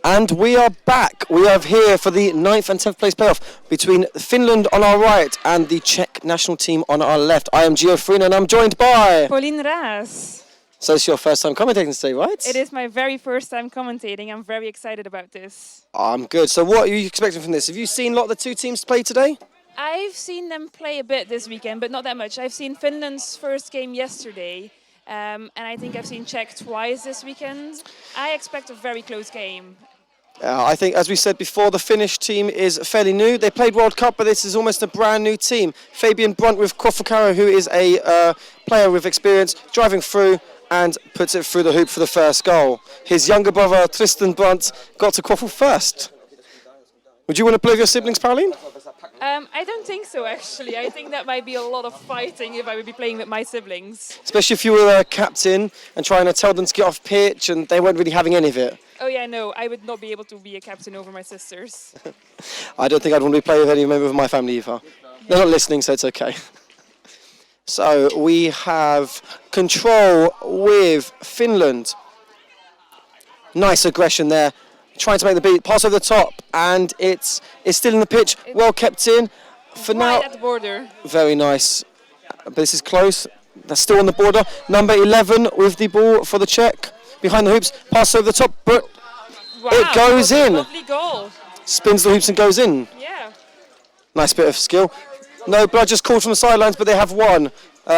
And we are back. We are here for the 9th and 10th place playoff between Finland on our right and the Czech national team on our left. I am Gio Frina and I'm joined by... Pauline Raas. So it's your first time commentating today, right? It is my very first time commentating. I'm very excited about this. I'm good. So what are you expecting from this? Have you seen a lot of the two teams play today? I've seen them play a bit this weekend, but not that much. I've seen Finland's first game yesterday. And I think I've seen Czech twice this weekend. I expect a very close game. I think, as we said before, the Finnish team is fairly new. They played World Cup, but this is almost a brand new team. Fabian Brunt with quaffle, who is a player with experience, driving through and puts it through the hoop for the first goal. His younger brother, Tristan Brunt, got to quaffle first. Would you want to play with your siblings, Pauline? I don't think so, actually. I think that might be a lot of fighting if I would be playing with my siblings. Especially if you were a captain and trying to tell them to get off pitch and they weren't really having any of it. Oh yeah, no, I would not be able to be a captain over my sisters. I don't think I'd want to be playing with any member of my family either. They're not listening, so it's okay. So we have control with Finland. Nice aggression there. Trying to make the beat, pass over the top, and it's still in the pitch, well kept in. For now, at the border. Very nice. But this is close. That's still on the border. Number 11 with the ball for the Czech. Behind the hoops, pass over the top, but wow, it goes in. Lovely goal. Spins the hoops and goes in. Yeah. Nice bit of skill. No, bludgers called from the sidelines, but they have won.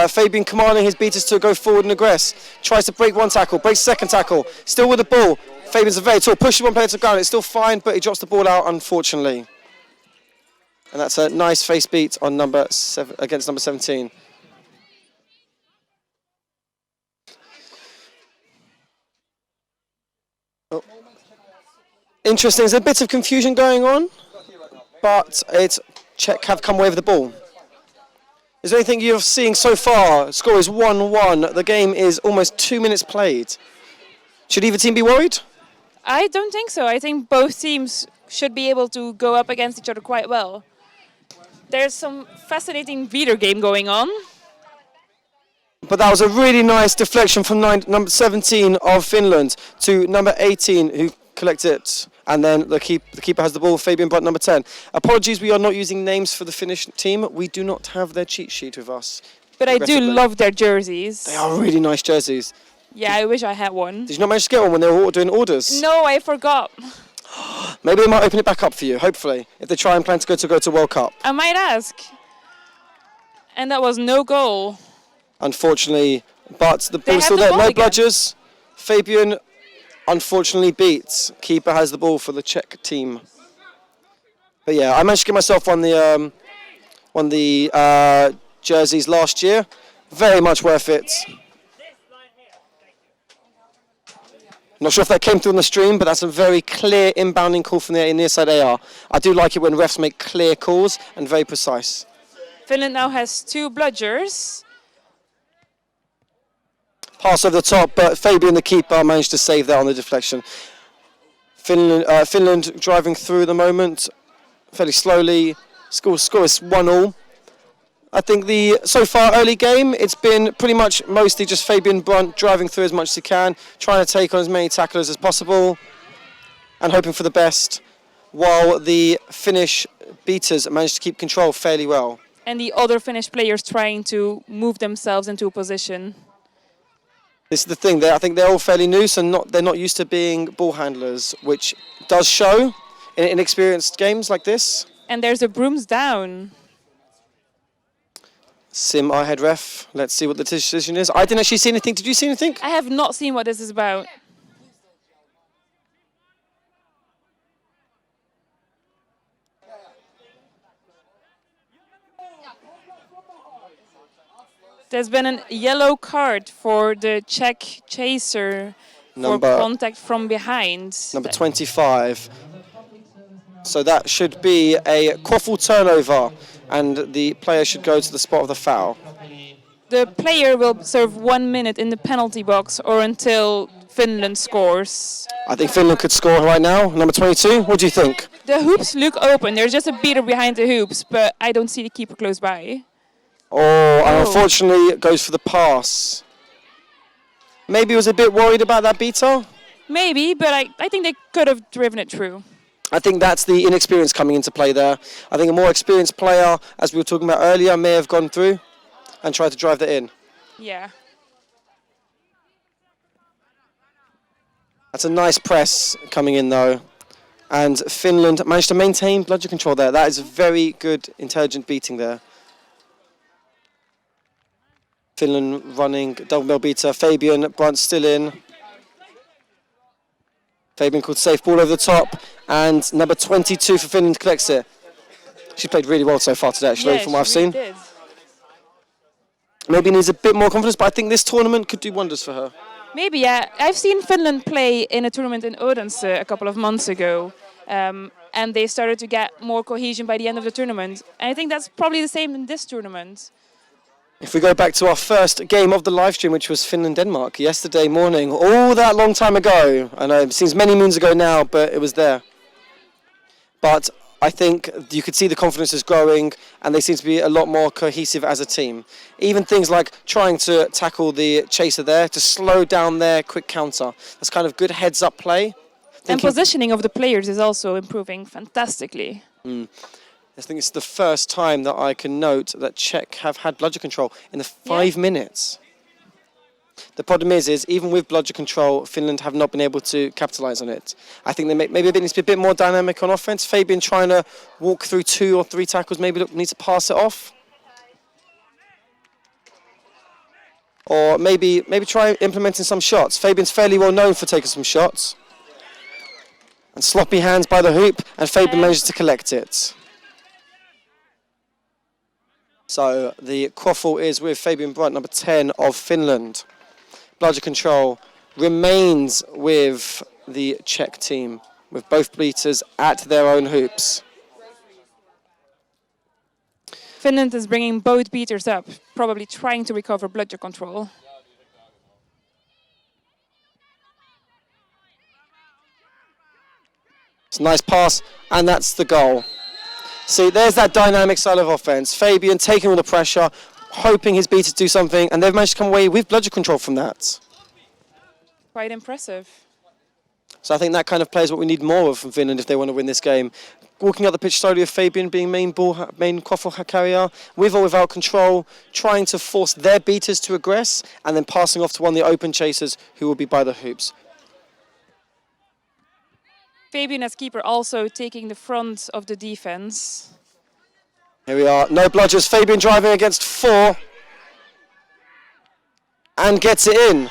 Fabian commanding his beaters to go forward and aggress. Tries to break one tackle, breaks second tackle. Still with the ball. Fabian's very tall, pushes one player to the ground. It's still fine, but he drops the ball out, unfortunately. And that's a nice face beat on number 7 against number 17. Oh. Interesting. There's a bit of confusion going on, but it's Czech have come away with the ball. Is there anything you're seeing so far? Score is 1-1. The game is almost 2 minutes played. Should either team be worried? I don't think so. I think both teams should be able to go up against each other quite well. There's some fascinating beater game going on. But that was a really nice deflection from number 17 of Finland to number 18 who collected it. And then the keeper has the ball, Fabian Brunt, number 10. Apologies, we are not using names for the Finnish team. We do not have their cheat sheet with us. But I do love their jerseys. They are really nice jerseys. Yeah, I wish I had one. Did you not manage to get one when they were doing orders? No, I forgot. Maybe they might open it back up for you, hopefully, if they try and plan to go to World Cup. I might ask. And that was no goal. Unfortunately, but the ball's still there. No bludgers. Fabian unfortunately beats. Keeper has the ball for the Czech team. But yeah, I managed to get myself on the jerseys last year. Very much worth it. Not sure if that came through on the stream, but that's a very clear inbounding call from the near side AR. I do like it when refs make clear calls and very precise. Finland now has 2 bludgers. Pass over the top, but Fabian, the keeper, managed to save that on the deflection. Finland driving through the moment, fairly slowly. Score is 1-1. I think so far early game, it's been pretty much mostly just Fabian Brunt driving through as much as he can, trying to take on as many tacklers as possible, and hoping for the best, while the Finnish beaters managed to keep control fairly well. And the other Finnish players trying to move themselves into a position. This is the thing, I think they're all fairly new, so they're not used to being ball handlers, which does show in inexperienced games like this. And there's a brooms down. Sim, our head ref. Let's see what the decision is. I didn't actually see anything. Did you see anything? I have not seen what this is about. There's been a yellow card for the Czech chaser for contact from behind. Number 25. So that should be a quaffle turnover, and the player should go to the spot of the foul. The player will serve 1 minute in the penalty box or until Finland scores. I think Finland could score right now. Number 22, what do you think? The hoops look open. There's just a beater behind the hoops, but I don't see the keeper close by. And unfortunately it goes for the pass. Maybe he was a bit worried about that beater. Maybe, but I think they could have driven it through. I think that's the inexperience coming into play there. I think a more experienced player, as we were talking about earlier, may have gone through and tried to drive that in. Yeah. That's a nice press coming in though. And Finland managed to maintain bludger control there. That is a very good, intelligent beating there. Finland running double bell beater. Fabian Brunt still in. Fabian called safe ball over the top. And number 22 for Finland collects it. She played really well so far today, actually, from what I've seen. Did. Maybe needs a bit more confidence, but I think this tournament could do wonders for her. Maybe, yeah. I've seen Finland play in a tournament in Odense a couple of months ago. And they started to get more cohesion by the end of the tournament. And I think that's probably the same in this tournament. If we go back to our first game of the live stream, which was Finland-Denmark, yesterday morning, all that long time ago. I know it seems many moons ago now, but it was there. But I think you could see the confidence is growing and they seem to be a lot more cohesive as a team. Even things like trying to tackle the chaser there, to slow down their quick counter. That's kind of good heads-up play. And positioning of the players is also improving fantastically. I think it's the first time that I can note that Czech have had bludger control in the 5 minutes. The problem is even with bludger control, Finland have not been able to capitalise on it. I think they maybe it needs to be a bit more dynamic on offence. Fabian trying to walk through 2 or 3 tackles, maybe needs to pass it off. Or maybe try implementing some shots. Fabian's fairly well known for taking some shots. And sloppy hands by the hoop, and Fabian manages to collect it. So the quaffle is with Fabian Brunt, number 10 of Finland. Bludger control remains with the Czech team, with both beaters at their own hoops. Finland is bringing both beaters up, probably trying to recover bludger control. It's a nice pass, and that's the goal. See, there's that dynamic style of offense. Fabian taking all the pressure, hoping his beaters do something, and they've managed to come away with bludger control from that. Quite impressive. So I think that kind of play is what we need more of from Finland if they want to win this game. Walking up the pitch slowly with Fabian being main quaffle carrier, with or without control, trying to force their beaters to aggress, and then passing off to one of the open chasers who will be by the hoops. Fabian as keeper also taking the front of the defense. Here we are, no bludgers. Fabian driving against 4 and gets it in,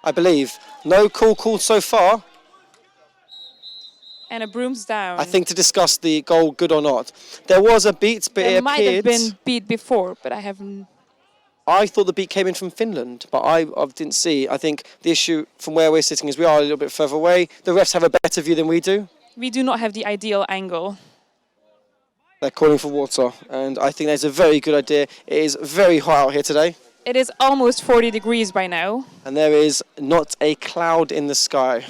I believe. No call so far. And a broom's down. I think to discuss the goal, good or not. There was a beat, but it might appeared... have been beat before, but I haven't... I thought the beat came in from Finland, but I didn't see. I think the issue from where we're sitting is we are a little bit further away. The refs have a better view than we do. We do not have the ideal angle. They're calling for water, and I think that's a very good idea. It is very hot out here today. It is almost 40 degrees by now. And there is not a cloud in the sky.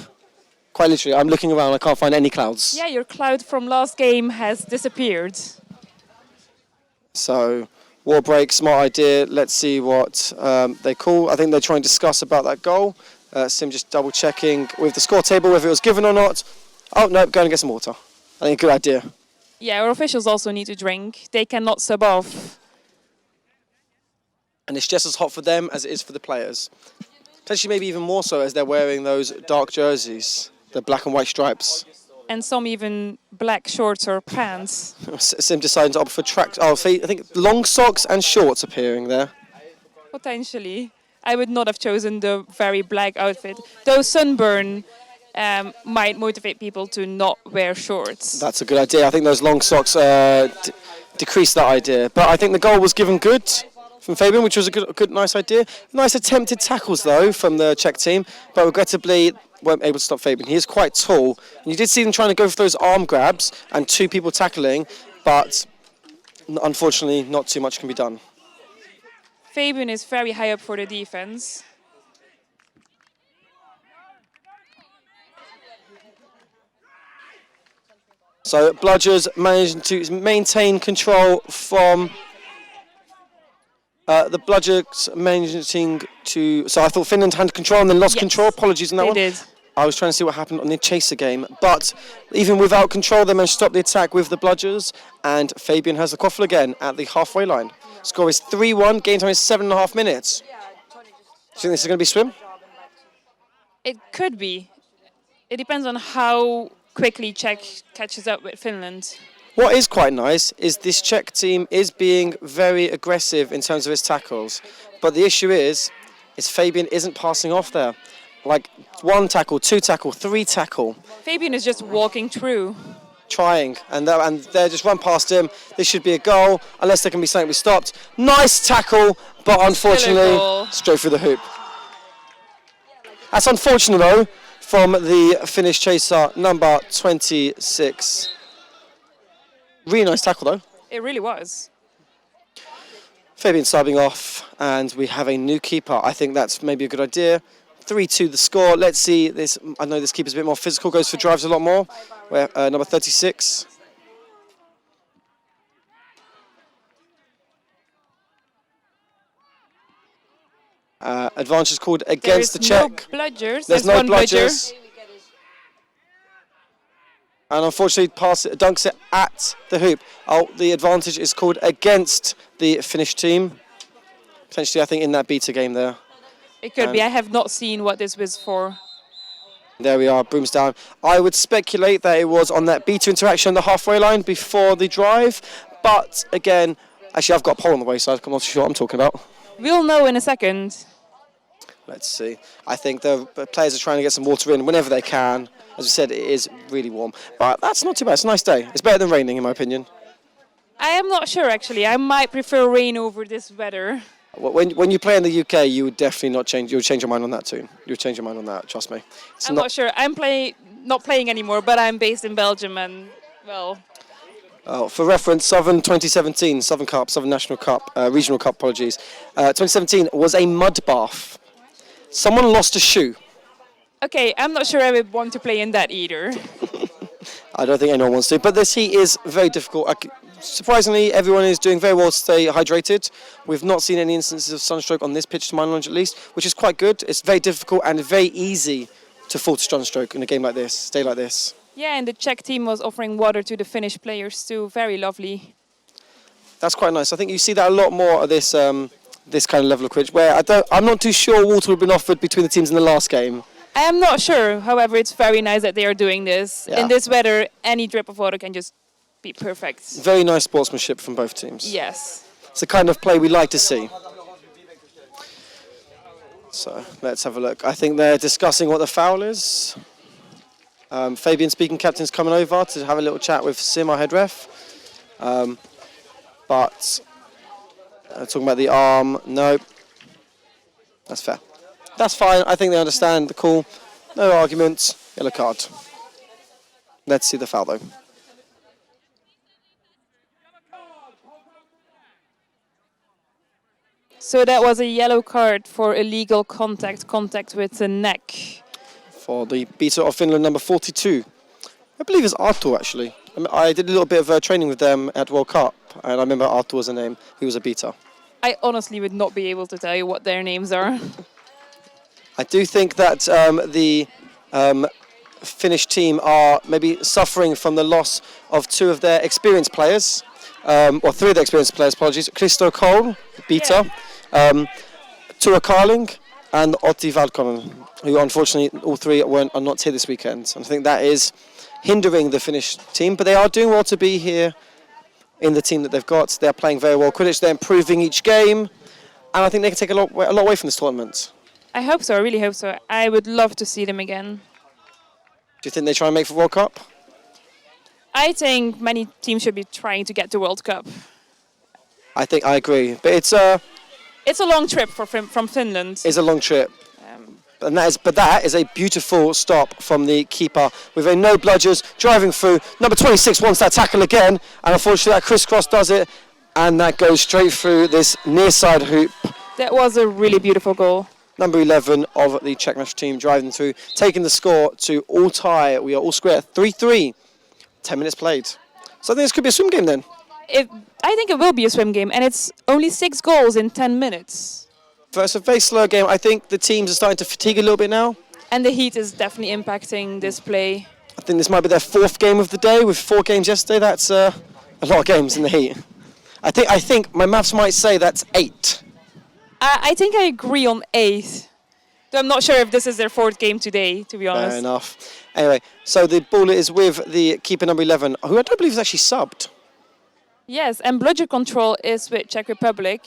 Quite literally, I'm looking around, I can't find any clouds. Yeah, your cloud from last game has disappeared. So... War break, smart idea. Let's see what they call. I think they're trying to discuss about that goal. Sim just double checking with the score table whether it was given or not. Oh, no, go and get some water. I think a good idea. Yeah, our officials also need to drink. They cannot sub off. And it's just as hot for them as it is for the players. Potentially maybe even more so as they're wearing those dark jerseys, the black and white stripes. And some even black shorts or pants. Sim deciding to opt for tracks. Oh, I think long socks and shorts appearing there. Potentially. I would not have chosen the very black outfit. Though sunburn might motivate people to not wear shorts. That's a good idea. I think those long socks decrease that idea. But I think the goal was given good from Fabian, which was a good, nice idea. Nice attempted tackles, though, from the Czech team. But regrettably, weren't able to stop Fabian. He is quite tall. And you did see them trying to go for those arm grabs and 2 people tackling, but unfortunately, not too much can be done. Fabian is very high up for the defense. So bludgers managing to maintain control from... the bludgers managing to... So I thought Finland had control and then lost control. Apologies on that one. They did. I was trying to see what happened on the chaser game, but even without control, they managed to stop the attack with the bludgers, and Fabian has the quaffle again at the halfway line. Score is 3-1, game time is 7.5 minutes. Do you think this is going to be swim? It could be. It depends on how quickly Czech catches up with Finland. What is quite nice is this Czech team is being very aggressive in terms of its tackles, but the issue is Fabian isn't passing off there. Like 1 tackle, 2 tackle, 3 tackle. Fabian is just walking through. Trying, and they just run past him. This should be a goal, unless there can be something we stopped. Nice tackle, but unfortunately, straight through the hoop. That's unfortunate though, from the Finnish chaser, number 26. Really nice tackle though. It really was. Fabian subbing off, and we have a new keeper. I think that's maybe a good idea. 3-2 the score. Let's see this. I know this keeper's a bit more physical, goes for drives a lot more. Where number 36. Advantage called against the Czech. No bludgers. There's no one bludgers. And unfortunately, dunks it at the hoop. Oh, the advantage is called against the Finnish team. Potentially, I think, in that beta game there. It could be. I have not seen what this was for. There we are, brooms down. I would speculate that it was on that B2 interaction on the halfway line before the drive. But again, actually I've got a pole on the way, so I'm not sure what I'm talking about. We'll know in a second. Let's see. I think the players are trying to get some water in whenever they can. As we said, it is really warm. But that's not too bad. It's a nice day. It's better than raining, in my opinion. I am not sure, actually. I might prefer rain over this weather. When you play in the UK, you would definitely not change. You would change your mind on that too. You would change your mind on that. Trust me. I'm not sure. I'm not playing anymore, but I'm based in Belgium, and well. For reference, Southern 2017, Southern Cup, Southern National Cup, Regional Cup. Apologies. 2017 was a mud bath. Someone lost a shoe. Okay, I'm not sure I would want to play in that either. I don't think anyone wants to, but this heat is very difficult. Surprisingly, everyone is doing very well to stay hydrated. We've not seen any instances of sunstroke on this pitch, to my knowledge at least, which is quite good. It's very difficult and very easy to fall to sunstroke in a game like this, day like this. Yeah, and the Czech team was offering water to the Finnish players too. Very lovely. That's quite nice. I think you see that a lot more at this this kind of level of Quidditch, where I'm not too sure water would have been offered between the teams in the last game. I am not sure. However, it's very nice that they are doing this. Yeah. In this weather, any drip of water can just be perfect. Very nice sportsmanship from both teams. Yes. It's the kind of play we like to see. So let's have a look. I think they're discussing what the foul is. Fabian speaking captain's coming over to have a little chat with Sim, our head ref. But talking about the arm, no. That's fair. That's fine. I think they understand the call. No arguments. Yellow card. Let's see the foul though. So that was a yellow card for illegal contact with the neck. For the beater of Finland, number 42. I believe it's Artur, actually. I did a little bit of training with them at World Cup, and I remember Artur was a name. He was a beater. I honestly would not be able to tell you what their names are. I do think that the Finnish team are maybe suffering from the loss of 2 of their experienced players, or 3 of their experienced players, apologies. Christo Cole, beater, Tua Carling, and Otti Valkonen, who unfortunately all 3 are not here this weekend. And I think that is hindering the Finnish team, but they are doing well to be here in the team that they've got. They're playing very well Quidditch, they're improving each game, and I think they can take a lot away from this tournament. I hope so, I really hope so. I would love to see them again. Do you think they try and make for World Cup? I think many teams should be trying to get to World Cup. I agree, but it's a long trip from Finland. It's a long trip. And that is a beautiful stop from the keeper with a no bludgers driving through. Number 26 wants that tackle again, and unfortunately that crisscross does it, and that goes straight through this near side hoop. That was a really beautiful goal. Number 11 of the Czech national team driving through, taking the score to all tie. We are all square, 3-3, 10 minutes played. So I think this could be a swim game then. I think it will be a swim game, and it's only 6 goals in 10 minutes. It's a very slow game. I think the teams are starting to fatigue a little bit now. And the heat is definitely impacting this play. I think this might be their 4th game of the day with 4 games yesterday. That's a lot of games in the heat. I think my maths might say that's 8. I think I agree on 8. Though I'm not sure if this is their 4th game today, to be honest. Fair enough. Anyway, so the ball is with the keeper number 11, who I don't believe is actually subbed. Yes, and bludger control is with Czech Republic.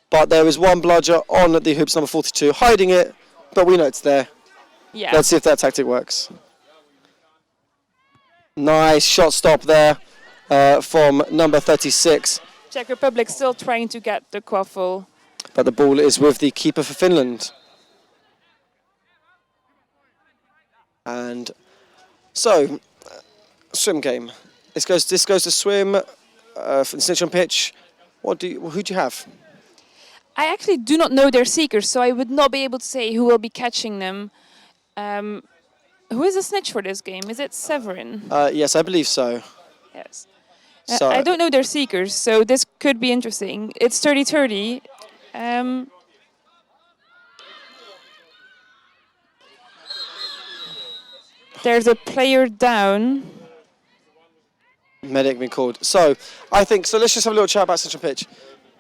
But there is one bludger on the hoops number 42, hiding it, but we know it's there. Yeah. Let's see if that tactic works. Nice shot stop there from number 36. Czech Republic still trying to get the quaffle. But the ball is with the keeper for Finland. And so, swim game. This goes to swim for the snitch on pitch. Who do you have? I actually do not know their seekers, so I would not be able to say who will be catching them. Who is the snitch for this game? Is it Severin? Yes, I believe so. Yes. So I don't know their seekers, so this could be interesting. It's 30-30. There's a player down. Medic been called. So let's just have a little chat about such a pitch.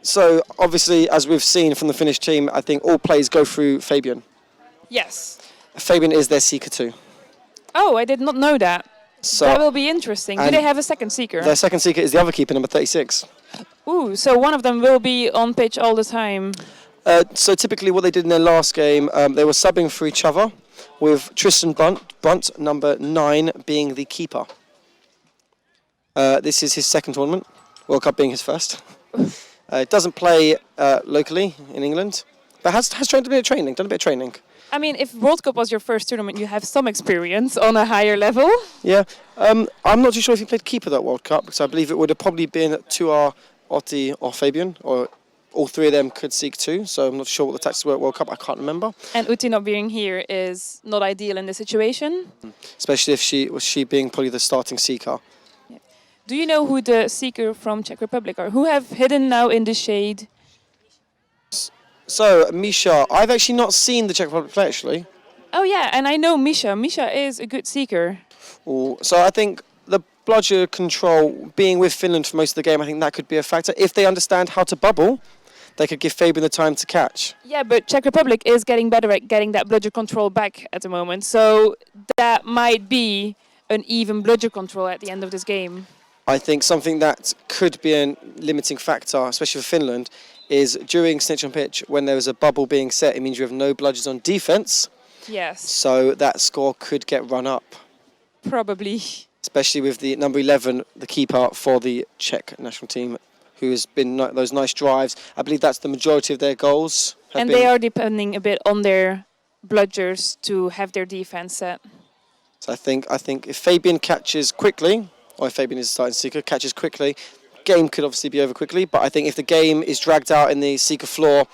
So obviously, as we've seen from the Finnish team, I think all plays go through Fabian. Yes. Fabian is their seeker too. Oh, I did not know that. So That will be interesting. Do they have a second seeker? their second seeker is the other keeper, number 36. Ooh, so one of them will be on pitch all the time. So typically what they did in their last game, they were subbing for each other, with Tristan Brunt, number 9, being the keeper. This is his second tournament, World Cup being his first. Doesn't play locally in England, but has done a bit of training. I mean, if World Cup was your first tournament, you have some experience on a higher level. Yeah, I'm not too sure if he played keeper that World Cup, because I believe it would have probably been Tuar, Otti or Fabian, or all 3 of them could seek 2, so I'm not sure what the tactics were at World Cup, I can't remember. And Utti not being here is not ideal in this situation. Especially if she being probably the starting seeker. Yeah. Do you know who the seeker from Czech Republic are? Who have hidden now in the shade? So, Misha, I've actually not seen the Czech Republic play, actually. Oh yeah, and I know Misha. Misha is a good seeker. Ooh, so I think the bludger control being with Finland for most of the game, I think that could be a factor. If they understand how to bubble, they could give Fabian the time to catch. Yeah, but Czech Republic is getting better at getting that bludger control back at the moment. So that might be an even bludger control at the end of this game. I think something that could be a limiting factor, especially for Finland, is during snitch on pitch, when there is a bubble being set, it means you have no bludgers on defence. Yes. So that score could get run up. Probably. Especially with the number 11, the keeper for the Czech national team, who has been those nice drives. I believe that's the majority of their goals. And they are depending a bit on their bludgers to have their defence set. So I think if Fabian catches quickly, or if Fabian is a starting seeker, catches quickly, game could obviously be over quickly. But I think if the game is dragged out in the seeker floor,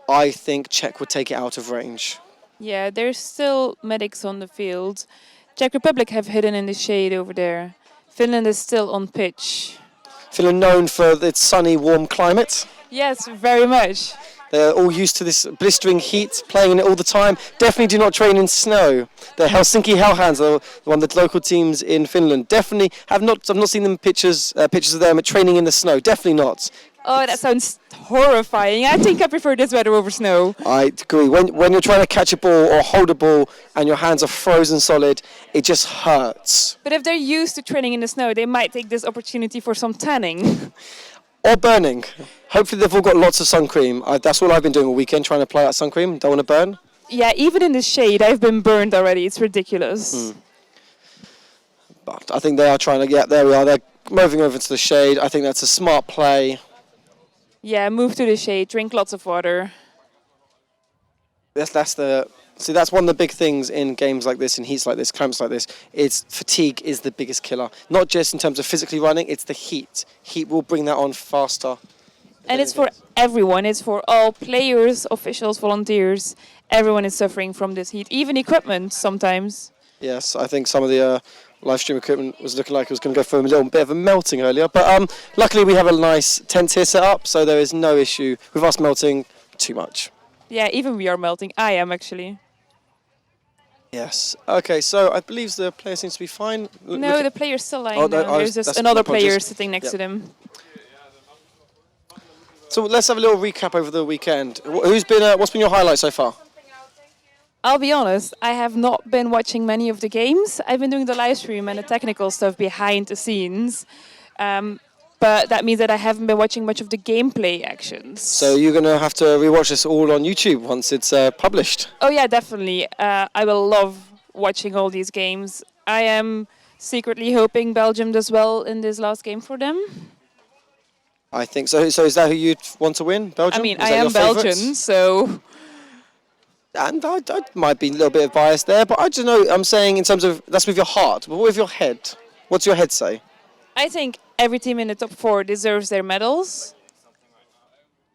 I think Czech would take it out of range. Yeah, there's still medics on the field. Czech Republic have hidden in the shade over there. Finland is still on pitch. Finland known for its sunny, warm climate. Yes, very much. They're all used to this blistering heat, playing in it all the time. Definitely do not train in snow. The Helsinki Hellhounds are one of the local teams in Finland. Definitely I've not seen them pictures of them training in the snow. Definitely not. Oh, that sounds horrifying. I think I prefer this weather over snow. I agree. When you're trying to catch a ball or hold a ball and your hands are frozen solid, it just hurts. But if they're used to training in the snow, they might take this opportunity for some tanning. Or burning. Hopefully they've all got lots of sun cream. That's what I've been doing all weekend, trying to apply that sun cream. Don't want to burn. Yeah, even in the shade, I've been burned already. It's ridiculous. But I think they are trying to get, there we are, they're moving over to the shade. I think that's a smart play. Yeah, move to the shade, drink lots of water. That's one of the big things in games like this, in heats like this, climates like this. It's fatigue is the biggest killer. Not just in terms of physically running, it's the heat. Heat will bring that on faster. And it's for everyone. It's for all players, officials, volunteers. Everyone is suffering from this heat, even equipment sometimes. Yes, I think some of the live stream equipment was looking like it was going to go for a little bit of a melting earlier. But luckily we have a nice tent here set up, so there is no issue with us melting too much. Yeah, even we are melting. I am actually. Yes. Okay, so I believe the player seems to be fine. No, the player's still lying Oh, no, down. There's just that's another apologies. player sitting next to them. So let's have a little recap over the weekend. What's been your highlight so far? I'll be honest, I have not been watching many of the games. I've been doing the live stream and the technical stuff behind the scenes. But that means that I haven't been watching much of the gameplay actions. So you're going to have to rewatch this all on YouTube once it's published. Oh yeah, definitely. I will love watching all these games. I am secretly hoping Belgium does well in this last game for them. I think so. So is that who you'd want to win, Belgium? I mean, Is I that am your favourites? Belgian, so... And I might be a little bit biased there, but I don't know. I'm saying in terms of, that's with your heart, but with your head. What's your head say? I think every team in the top 4 deserves their medals.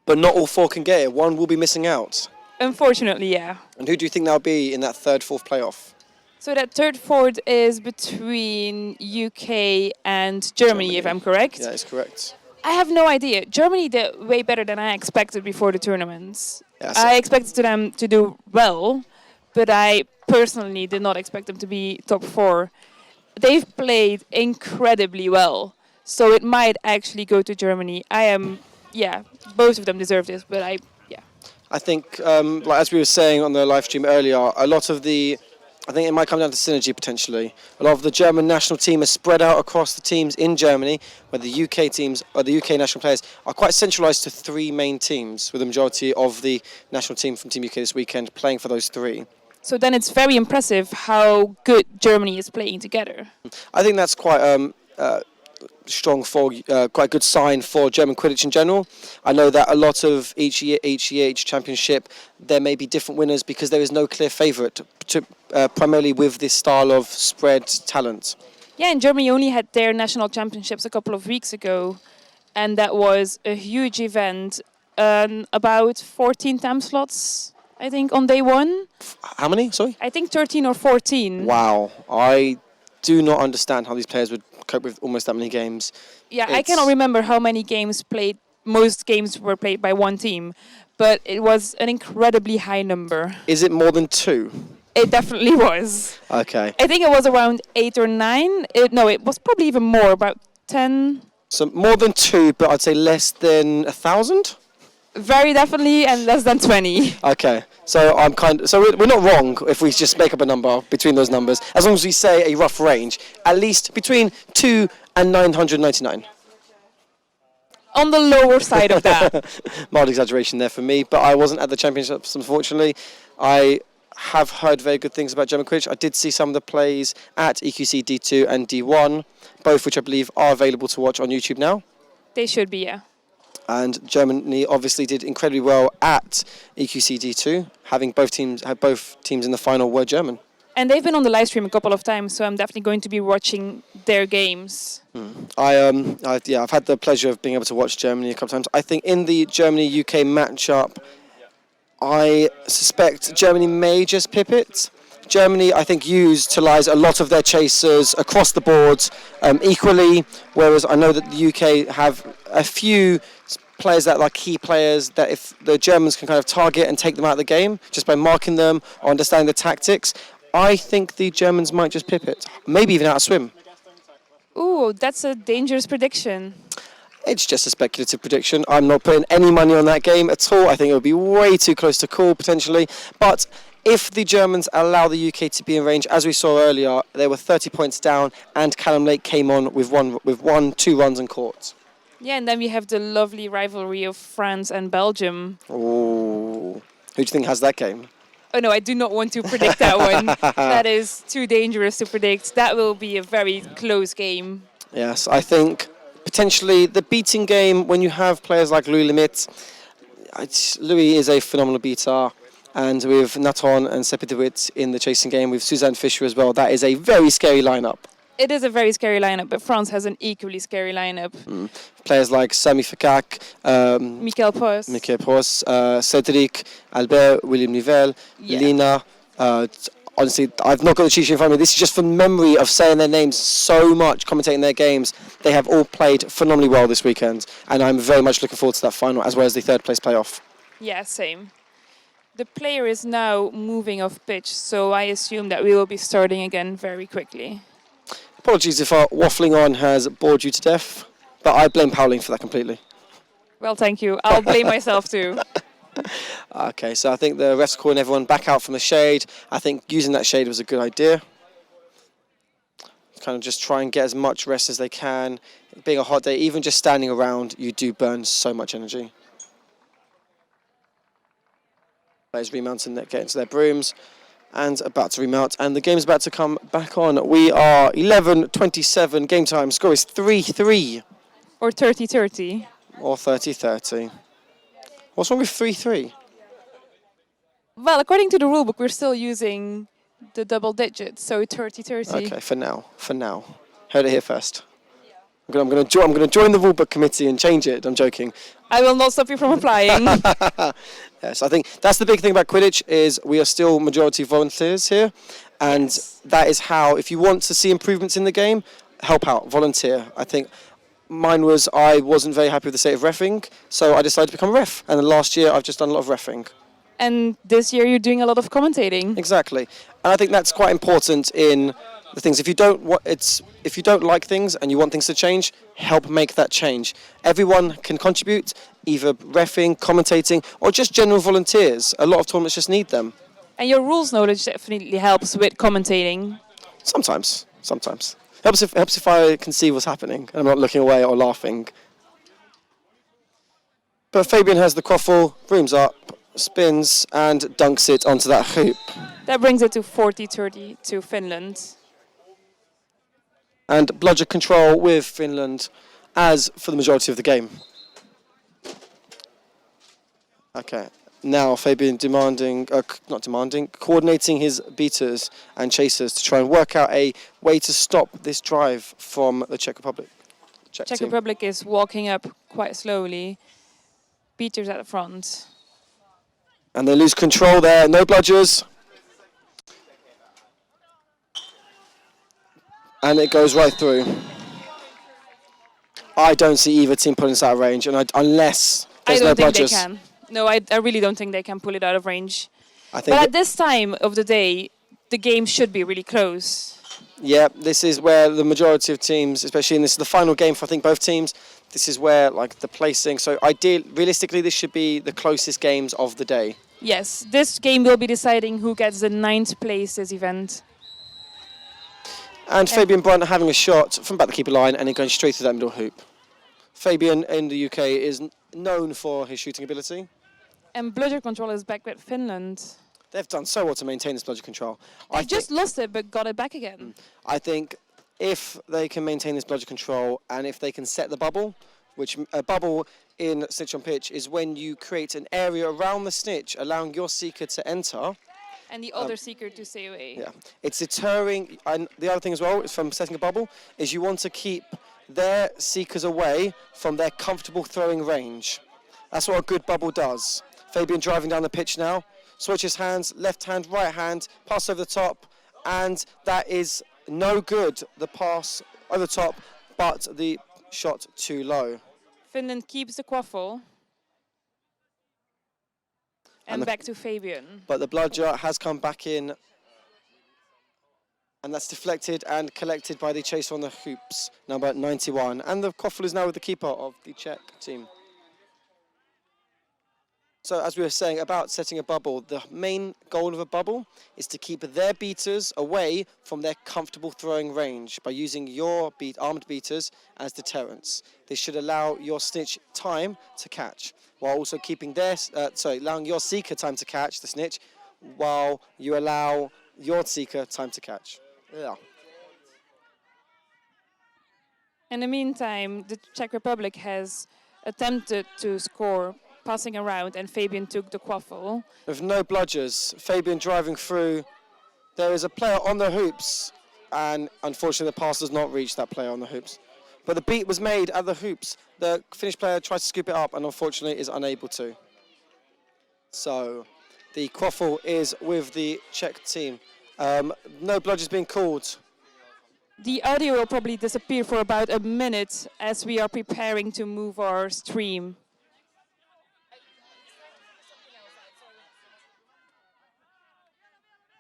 But not all 4 can get it. One will be missing out. Unfortunately, yeah. And who do you think that'll be in that 3rd, 4th playoff? So that 3rd, 4th is between UK and Germany, if I'm correct. Yeah, it's correct. I have no idea. Germany did way better than I expected before the tournaments. Yes. I expected them to do well, but I personally did not expect them to be top 4. They've played incredibly well, so it might actually go to Germany. Both of them deserve this, but I think, as we were saying on the live stream earlier, I think it might come down to synergy potentially. A lot of the German national team is spread out across the teams in Germany, where the UK teams, or the UK national players, are quite centralised to 3 main teams, with the majority of the national team from Team UK this weekend playing for those 3. So then it's very impressive how good Germany is playing together. I think that's quite strong for, quite a good sign for German Quidditch in general. I know that a lot of each championship, there may be different winners because there is no clear favourite, primarily with this style of spread talent. Yeah, and Germany only had their national championships a couple of weeks ago, and that was a huge event. About 14 time slots, I think, on day 1. How many? Sorry? I think 13 or 14. Wow. I do not understand how these players would cope with almost that many games. Yeah, I cannot remember how many games played. Most games were played by one team, but it was an incredibly high number. Is it more than 2? It definitely was. Okay. I think it was around 8 or 9. It was probably even more, about 10. So more than 2, but I'd say less than 1,000? Very definitely, and less than 20. Okay, so we're not wrong if we just make up a number between those numbers, as long as we say a rough range, at least between 2 and 999. On the lower side of that. Mild exaggeration there for me, but I wasn't at the championships, unfortunately. I have heard very good things about German Quidditch. I did see some of the plays at EQC D2 and D1, both which I believe are available to watch on YouTube now. They should be, yeah. And Germany obviously did incredibly well at EQC D2, having both teams in the final were German. And they've been on the live stream a couple of times, so I'm definitely going to be watching their games. I've had the pleasure of being able to watch Germany a couple of times. I think in the Germany-UK matchup, I suspect Germany may just pip it. Germany, I think, utilize a lot of their chasers across the board equally, whereas I know that the UK have a few players that are key players that if the Germans can kind of target and take them out of the game just by marking them or understanding the tactics, I think the Germans might just pip it, maybe even out of swim. Ooh, that's a dangerous prediction. It's just a speculative prediction. I'm not putting any money on that game at all. I think it would be way too close to call, potentially. But if the Germans allow the UK to be in range, as we saw earlier, they were 30 points down, and Callum Lake came on with 2 runs and caught. Yeah, and then we have the lovely rivalry of France and Belgium. Oh, who do you think has that game? Oh no, I do not want to predict that one. That is too dangerous to predict. That will be a very close game. Yes, I think potentially the beating game, when you have players like Louis Limit, Louis is a phenomenal beater. And with Nathan and Seppi de Wit in the chasing game, with Suzanne Fischer as well, that is a very scary lineup. It is a very scary lineup, but France has an equally scary lineup. Players like Sami Fakak, Michael Prost, Cédric, Albert, William Nivelle, Lina. Honestly, I've not got the cheat sheet in front of me. This is just from memory of saying their names so much, commentating their games. They have all played phenomenally well this weekend, and I'm very much looking forward to that final, as well as the 3rd place playoff. Yeah, same. The player is now moving off pitch, so I assume that we will be starting again very quickly. Apologies if our waffling on has bored you to death, but I blame Pauline for that completely. Well, thank you. I'll blame myself too. Okay, so I think the refs calling everyone back out from the shade. I think using that shade was a good idea. Kind of just try and get as much rest as they can. Being a hot day, even just standing around, you do burn so much energy. Players remounting, getting to their brooms, and about to remount, and the game's about to come back on. We are 11:27 game time. Score is 3-3. Or 30-30. Or 30-30. What's wrong with 3-3? Well, according to the rulebook, we're still using the double digits, so 30-30. Okay, for now. Heard it here first. I'm going to join the rulebook committee and change it. I'm joking. I will not stop you from applying. Yes, I think that's the big thing about Quidditch is we are still majority volunteers here, and that is how, if you want to see improvements in the game, help out, volunteer. I think mine was I wasn't very happy with the state of reffing, so I decided to become a ref, and then last year I've just done a lot of reffing. And this year you're doing a lot of commentating. Exactly, and I think that's quite important in the things. If you don't like things and you want things to change, help make that change. Everyone can contribute, either reffing, commentating, or just general volunteers. A lot of tournaments just need them. And your rules knowledge definitely helps with commentating. Sometimes. Helps if I can see what's happening and I'm not looking away or laughing. But Fabian has the quaffle, brooms up, spins and dunks it onto that hoop. That brings it to 40-30 to Finland. And bludger control with Finland as for the majority of the game. Okay, now Fabian coordinating his beaters and chasers to try and work out a way to stop this drive from the Czech Republic. Czech Republic is walking up quite slowly. Beaters at the front. And they lose control there, no bludgers. And it goes right through. I don't see either team pulling this out of range, and unless there's no bludgers. I don't think they can. No, I really don't think they can pull it out of range. But at this time of the day, the game should be really close. Yeah, this is where the majority of teams, especially in this the final game for I think both teams, this is where like the placing. So realistically, this should be the closest games of the day. Yes, this game will be deciding who gets the 9th place this event. And Fabian Brunt having a shot from about the keeper line and then going straight through that middle hoop. Fabian in the UK is known for his shooting ability. And bludger control is back with Finland. They've done so well to maintain this bludger control. They just lost it but got it back again. I think if they can maintain this bludger control and if they can set the bubble, which a bubble in snitch on pitch is when you create an area around the snitch, allowing your seeker to enter. And the other seeker to stay away. Yeah, it's deterring. And the other thing as well is from setting a bubble is you want to keep their seekers away from their comfortable throwing range. That's what a good bubble does. Fabian driving down the pitch now, switches hands, left hand, right hand, pass over the top, and that is no good. The pass over the top, but the shot too low. Finland keeps the quaffle. And back to Fabian. But the bludger has come back in. And that's deflected and collected by the chaser on the hoops, number 91. And the quaffle is now with the keeper of the Czech team. So as we were saying about setting a bubble, the main goal of a bubble is to keep their beaters away from their comfortable throwing range by using your armed beaters as deterrents. This should allow your snitch time to catch, while also keeping allowing your seeker time to catch the snitch, while you allow your seeker time to catch. Yeah. In the meantime, the Czech Republic has attempted to score passing around, and Fabian took the quaffle. With no bludgers, Fabian driving through. There is a player on the hoops, and unfortunately the pass does not reach that player on the hoops. But the beat was made at the hoops. The Finnish player tries to scoop it up and unfortunately is unable to. So the quaffle is with the Czech team. No bludgers being called. The audio will probably disappear for about a minute as we are preparing to move our stream.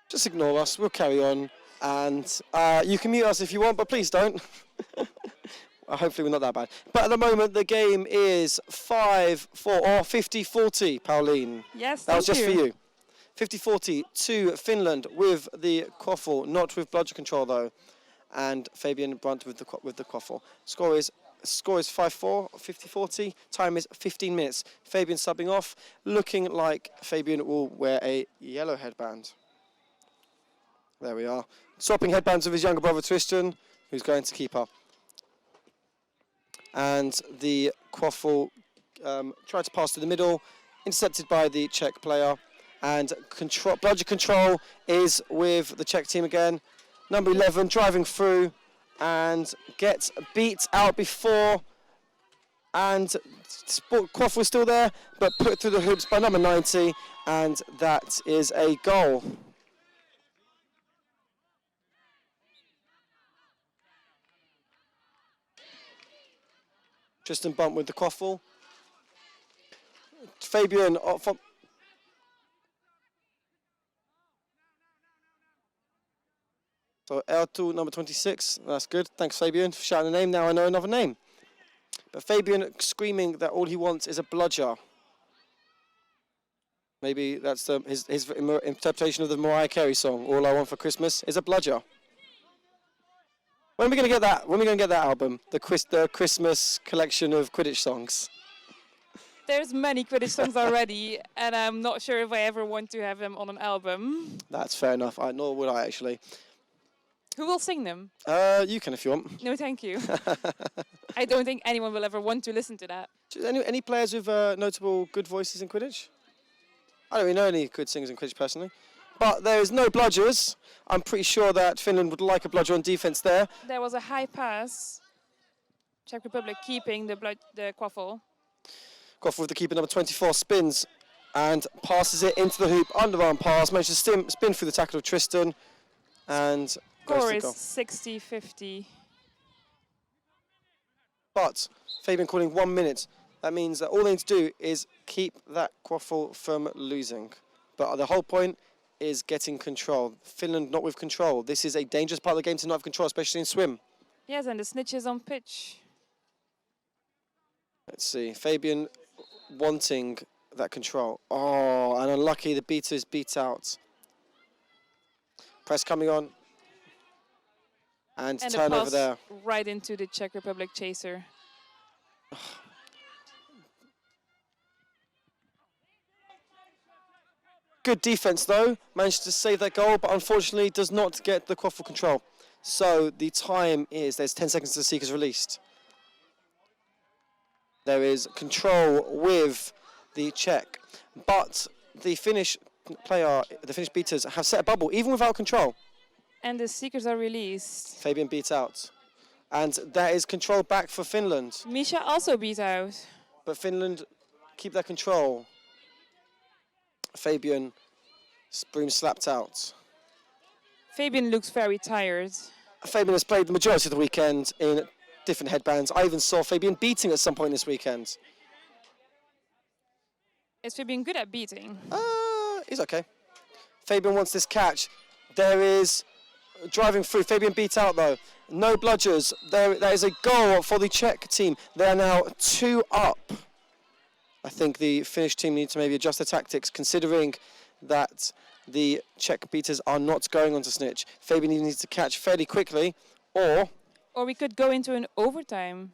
Just ignore us. We'll carry on. And you can mute us if you want, but please don't. Hopefully we're not that bad. But at the moment, the game is 5-4 or 50-40, Pauline. Yes, that was just thank for you. 50-40 to Finland with the quaffle, not with bludger control though. And Fabian Brunt with the quaffle. Score is 5-4, 50-40. Time is 15 minutes. Fabian subbing off, looking like Fabian will wear a yellow headband. There we are. Swapping headbands with his younger brother Tristan, who's going to keep up. And the quaffle tried to pass to the middle, intercepted by the Czech player. And bludger control is with the Czech team again. Number 11 driving through and gets beat out before. And quaffle was still there, but put through the hoops by number 90. And that is a goal. Tristan Bunt with the quaffle. Fabian from so L2 number 26. That's good. Thanks, Fabian, for shouting the name. Now I know another name. But Fabian screaming that all he wants is a bludger. Maybe that's his interpretation of the Mariah Carey song. All I want for Christmas is a bludger. When are we going to get that? When are we going to get that album? The Christmas collection of Quidditch songs. There's many Quidditch songs already, and I'm not sure if I ever want to have them on an album. That's fair enough. Nor would I actually. Who will sing them? You can if you want. No, thank you. I don't think anyone will ever want to listen to that. Any players with notable good voices in Quidditch? I don't really know any good singers in Quidditch personally. But there is no bludgers. I'm pretty sure that Finland would like a bludger on defense there. There was a high pass. Czech Republic keeping the quaffle. Quaffle with the keeper number 24 spins and passes it into the hoop. Underarm pass, manages to spin through the tackle of Tristan. And score is 60-50. But Fabian calling 1 minute. That means that all they need to do is keep that quaffle from losing. But the whole point is getting control. Finland not with control. This is a dangerous part of the game to not have control, especially in swim. Yes, and the snitch is on pitch. Let's see. Fabian wanting that control. Oh, and unlucky the beater is beat out. Press coming on. And turnover there. Right into the Czech Republic chaser. Good defense though, managed to save that goal, but unfortunately does not get the quaffle control. So the time is, there's 10 seconds to the seekers released. There is control with the Czech, but the Finnish player, the Finnish beaters have set a bubble, even without control. And the seekers are released. Fabian beat out. And that is control back for Finland. Misha also beat out. But Finland keep that control. Fabian, broom slapped out. Fabian looks very tired. Fabian has played the majority of the weekend in different headbands. I even saw Fabian beating at some point this weekend. Is Fabian good at beating? He's okay. Fabian wants this catch. There is driving through. Fabian beat out though. No bludgers. That is a goal for the Czech team. They are now 2 up. I think the Finnish team needs to maybe adjust their tactics, considering that the Czech beaters are not going on to snitch. Fabian needs to catch fairly quickly, or we could go into an overtime.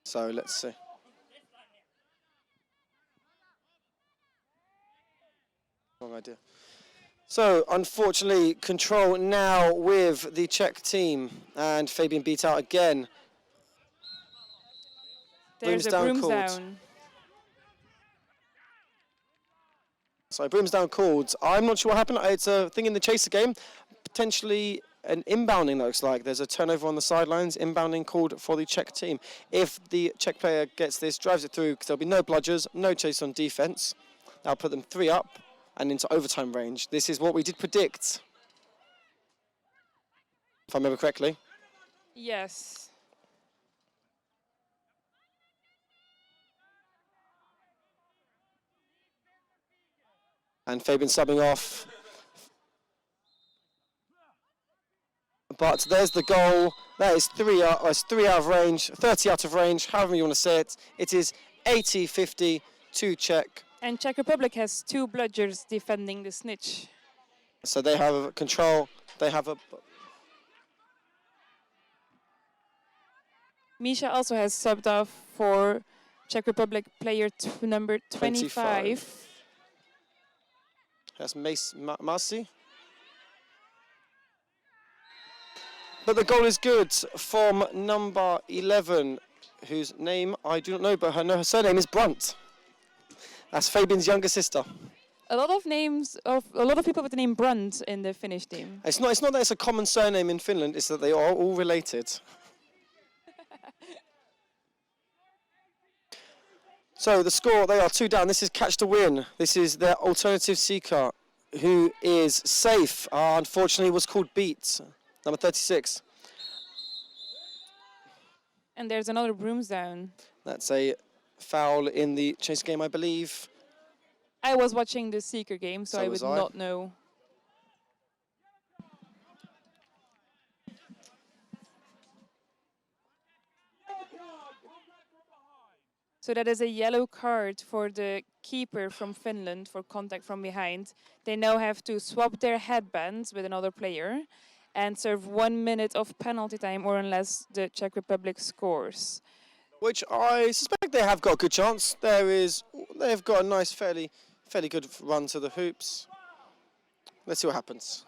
So let's see. Wrong idea. So, unfortunately, control now with the Czech team, and Fabian beat out again. There's a brooms down. So, brooms down called. I'm not sure what happened. It's a thing in the chaser game. Potentially an inbounding, looks like. There's a turnover on the sidelines. Inbounding called for the Czech team. If the Czech player gets this, drives it through, because there'll be no bludgers, no chase on defense. That'll put them 3 up. And into overtime range. This is what we did predict, if I remember correctly. Yes. And Fabian subbing off. But there's the goal. That is three out of range, 30 out of range, however you want to say it. It is 80-50 to Czech. And Czech Republic has 2 bludgers defending the snitch. So they have control. They have a... Misha also has subbed off for Czech Republic player number 25. That's Marcy. But the goal is good from number 11, whose name I do not know, but her surname is Brunt. That's Fabian's younger sister. A lot of people with the name Brunt in the Finnish team. It's not that it's a common surname in Finland, it's that they are all related. So the score, they are 2 down. This is catch to win. This is their alternative seeker, who is safe. Unfortunately, was called beat. Number 36. And there's another brooms down. That's a foul in the chase game, I believe. I was watching the Seeker game, so I would not know. So that is a yellow card for the keeper from Finland for contact from behind. They now have to swap their headbands with another player and serve 1 minute of penalty time, or unless the Czech Republic scores. Which I suspect they have got a good chance. They've got a nice, fairly good run to the hoops. Let's see what happens.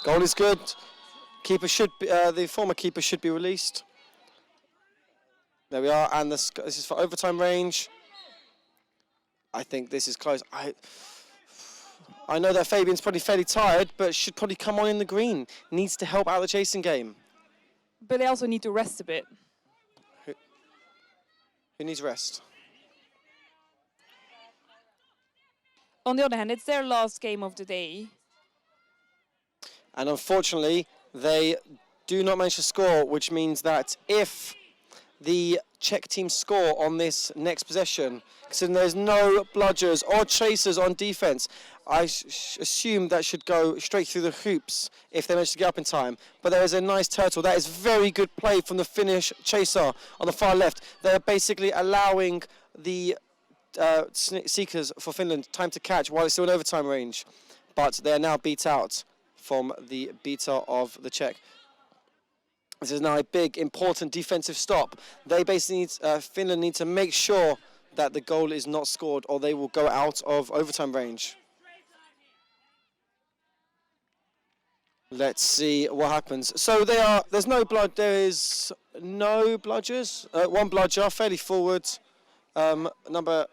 Goal is good. Keeper should be, the former keeper should be released. There we are, and this is for overtime range. I think this is close. I know that Fabian's probably fairly tired, but should probably come on in the green. Needs to help out the chasing game. But they also need to rest a bit. Who needs rest? On the other hand, it's their last game of the day. And unfortunately, they do not manage to score, which means that if the Czech team score on this next possession, considering there's no bludgers or chasers on defense, I assume that should go straight through the hoops if they manage to get up in time. But there is a nice turtle. That is very good play from the Finnish chaser on the far left. They're basically allowing the seekers for Finland time to catch while it's still in overtime range. But they are now beat out from the beater of the Czech. This is now a big, important defensive stop. They basically need, Finland need to make sure that the goal is not scored, or they will go out of overtime range. Let's see what happens. So there's no blood. There is no bludgers. One bludger, fairly forward. Number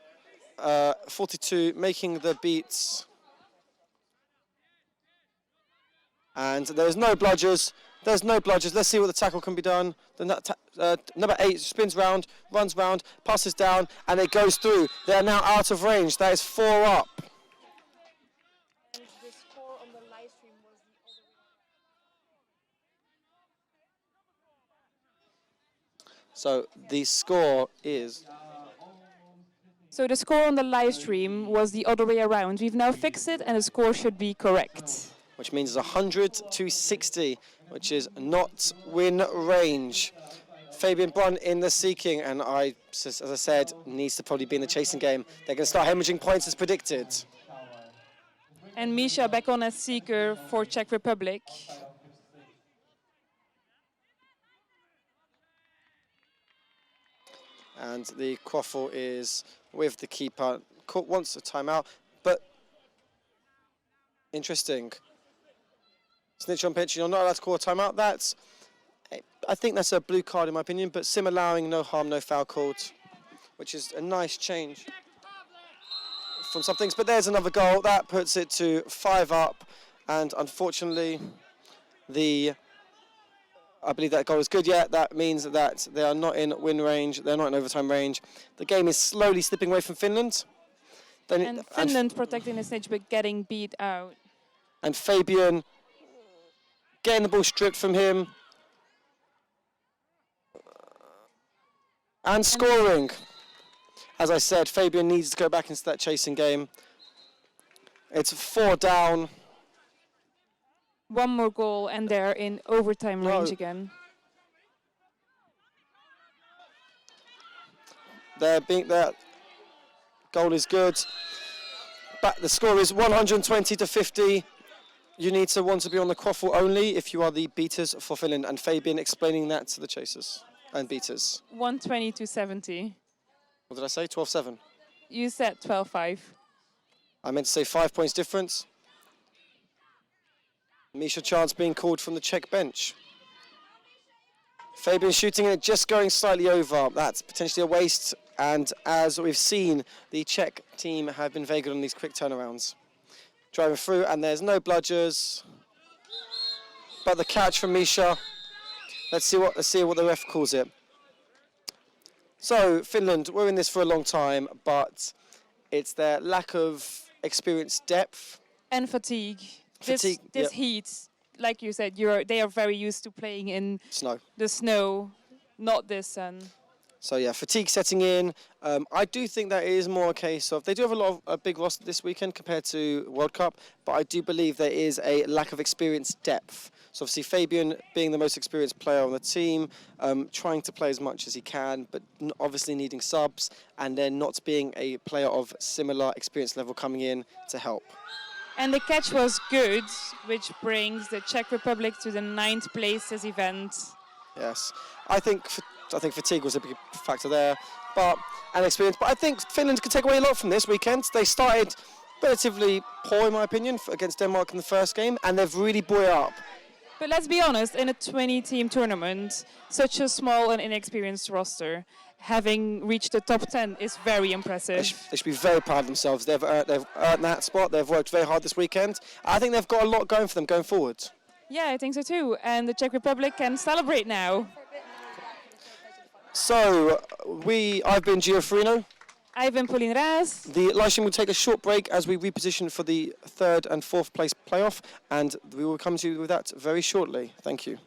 42 making the beats. And there's no bludgers. There's no bludgers. Let's see what the tackle can be done. Number 8 spins round, runs round, passes down, and it goes through. They are now out of range. That is 4 up. And the score on the live stream was the other way. So the score is... So the score on the live stream was the other way around. We've now fixed it, and the score should be correct. Which means 100 to 60, which is not win range. Fabian Brun in the seeking, and as I said, needs to probably be in the chasing game. They're going to start hemorrhaging points as predicted. And Misha back on as seeker for Czech Republic. And the quaffle is with the keeper. Wants a timeout, but interesting. Snitch on pitch, you're not allowed to call a timeout. I think that's a blue card in my opinion, but Sim allowing no harm, no foul called, which is a nice change from some things. But there's another goal. That puts it to 5 up, and unfortunately, I believe that goal is good. Yeah, that means that they are not in win range. They're not in overtime range. The game is slowly slipping away from Finland. And Finland protecting the snitch, but getting beat out. And Fabian getting the ball stripped from him. And scoring. As I said, Fabian needs to go back into that chasing game. It's 4 down. One more goal and they're in overtime range again. That goal is good. But the score is 120 to 50. You need to want to be on the quaffle only if you are the beaters for Finland. And Fabian explaining that to the chasers and beaters. 120 to 70. What did I say? 12-7. You said 12-5. I meant to say 5 points difference. Misha chance being called from the Czech bench. Fabian shooting it, just going slightly over. That's potentially a waste. And as we've seen, the Czech team have been very good on these quick turnarounds. Driving through, and there's no bludgers. But the catch from Misha. Let's see what the ref calls it. So Finland, we're in this for a long time, but it's their lack of experience, depth, and fatigue. This yep. heat, like you said, they are very used to playing in the snow, not the sun. So yeah, fatigue setting in. I do think that is more a case of, they do have a big roster this weekend compared to World Cup, but I do believe there is a lack of experience depth. So obviously Fabian being the most experienced player on the team, trying to play as much as he can, but obviously needing subs, and then not being a player of similar experience level coming in to help. And the catch was good, which brings the Czech Republic to the 9th place this event. Yes, I think fatigue was a big factor there, and experience. But I think Finland could take away a lot from this weekend. They started relatively poor, in my opinion, against Denmark in the first game, and they've really buoyed up. But let's be honest, in a 20-team tournament, such a small and inexperienced roster, having reached the top 10 is very impressive. They should be very proud of themselves. They've earned that spot. They've worked very hard this weekend. I think they've got a lot going for them going forward. Yeah, I think so too. And the Czech Republic can celebrate now. So, I've been Gio Farino. I've been Pauline Raz. The live stream will take a short break as we reposition for the 3rd and 4th place playoff, and we will come to you with that very shortly. Thank you.